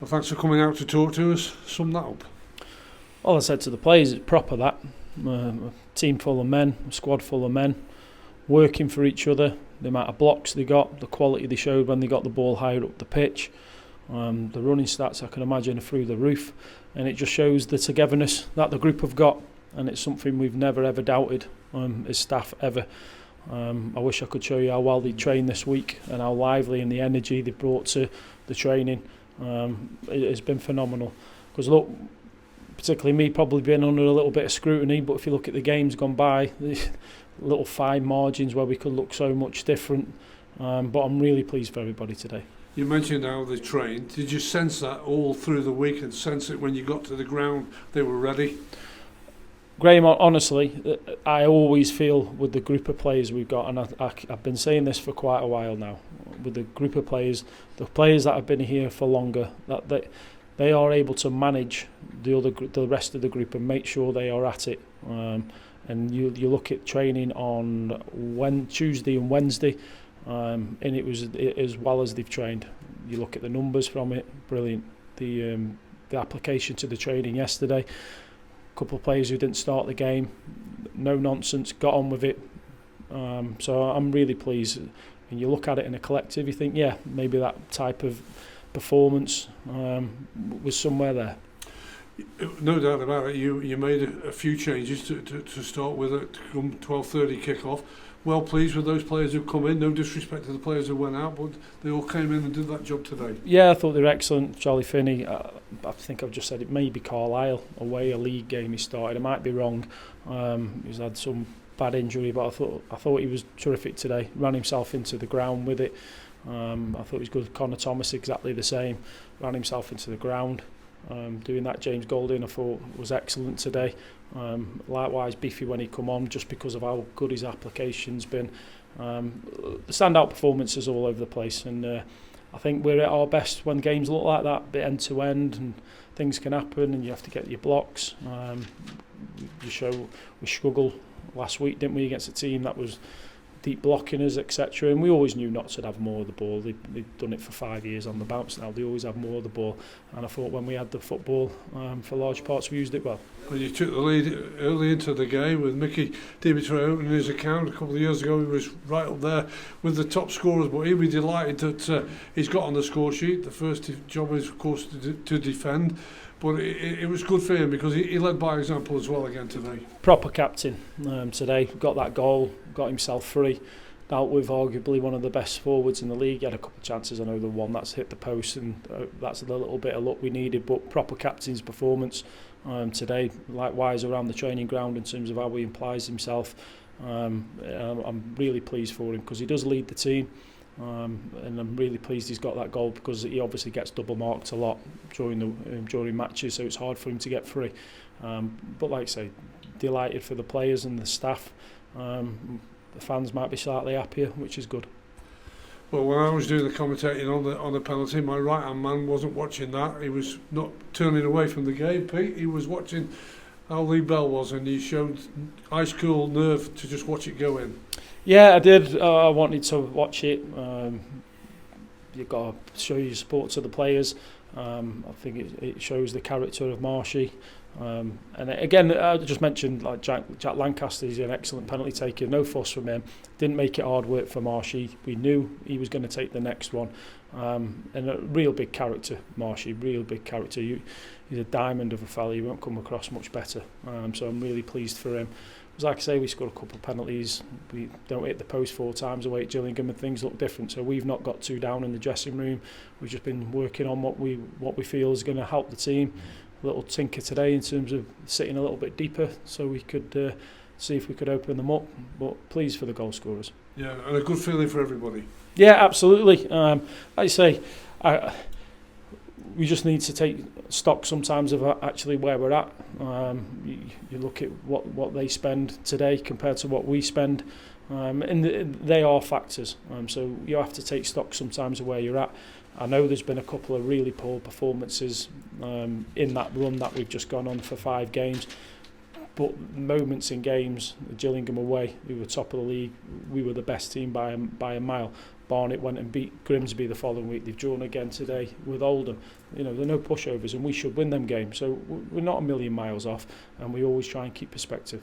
Well, thanks for coming out to talk to us. Sum that up. All I said to the players, it's proper that. A team full of men, a squad full of men, working for each other, the amount of blocks they got, the quality they showed when they got the ball higher up the pitch. The running stats, I can imagine, are through the roof. And it just shows the togetherness that the group have got. And it's something we've never ever doubted as staff ever. I wish I could show you how well they trained this week and how lively and the energy they brought to the training. It has been phenomenal. Because look, particularly me probably being under a little bit of scrutiny, but if you look at the games gone by, little fine margins where we could look so much different. But I'm really pleased for everybody today. You mentioned how they trained. Did you sense that all through the week and sense it when you got to the ground they were ready? Graham, honestly, I always feel with the group of players we've got, and I've been saying this for quite a while now, with the group of players, the players that have been here for longer, that they are able to manage the rest of the group and make sure they are at it. And you look at training on Tuesday and Wednesday, and it was as well as they've trained. You look at the numbers from it, brilliant. The application to the training yesterday. Couple of players who didn't start the game, no nonsense, got on with it. So I'm really pleased. When you look at it in a collective, you think, yeah, maybe that type of performance was somewhere there. No doubt about it. You made a few changes to start with at 12:30 kick-off. Well pleased with those players who come in. No disrespect to the players who went out, but they all came in and did that job today. Yeah, I thought they were excellent. Charlie Finney, I think I've just said it, maybe Carlisle away, a league game he started. I might be wrong. He's had some bad injury, but I thought he was terrific today. Ran himself into the ground with it. I thought he was good. Connor Thomas exactly the same. Ran himself into the ground. Doing that, James Golding, I thought was excellent today. Likewise, Biffy when he come on, just because of how good his application's been. The standout performances all over the place, and I think we're at our best when games look like that, bit end to end, and things can happen, and you have to get your blocks. We struggled last week, didn't we, against a team that was deep blocking us, etc. And we always knew NOTTS would have more of the ball. They've done it for 5 years on the bounce now. They always have more of the ball. And I thought when we had the football, for large parts, we used it well. Well, you took the lead early into the game with Mickey Dimitri opening his account a couple of years ago. He was right up there with the top scorers, but he'll be delighted that he's got on the score sheet. The first job is, of course, to defend. But it was good for him because he led by example as well again today. Proper captain today. Got that goal, got himself free. Dealt with arguably one of the best forwards in the league. He had a couple of chances. I know the one that's hit the post, and that's the little bit of luck we needed. But proper captain's performance today. Likewise around the training ground in terms of how he implies himself. I'm really pleased for him because he does lead the team. And I'm really pleased he's got that goal because he obviously gets double marked a lot during matches, so it's hard for him to get free. But like I say, delighted for the players and the staff. The fans might be slightly happier, which is good. Well, when I was doing the commentating on the penalty, my right hand man wasn't watching that. He was not turning away from the game, Pete. He was watching how Lee Bell was, and he showed ice cool nerve to just watch it go in. Yeah, I did. I wanted to watch it. You've got to show your support to the players. I think it shows the character of Marshy. And again, I just mentioned like Jack Lancaster. He's an excellent penalty taker. No fuss from him. Didn't make it hard work for Marshy. We knew he was going to take the next one. And a real big character, Marshy. Real big character. He's a diamond of a fella. You won't come across much better. So I'm really pleased for him. Like I say, we scored a couple of penalties. We don't hit the post 4 times away at Gillingham, and things look different. So we've not got 2 down in the dressing room. We've just been working on what we feel is going to help the team. A little tinker today in terms of sitting a little bit deeper, so we could see if we could open them up. But pleased for the goal scorers. Yeah, and a good feeling for everybody. Yeah, absolutely. Like I say, we just need to take stock sometimes of actually where we're at. You look at what they spend today compared to what we spend, and they are factors. So you have to take stock sometimes of where you're at. I know there's been a couple of really poor performances in that run that we've just gone on for 5 games. But moments in games, Gillingham away, we were top of the league, we were the best team by a mile. Barnet went and beat Grimsby the following week. They've drawn again today with Oldham. You know, there are no pushovers, and we should win them games. So we're not a million miles off, and we always try and keep perspective.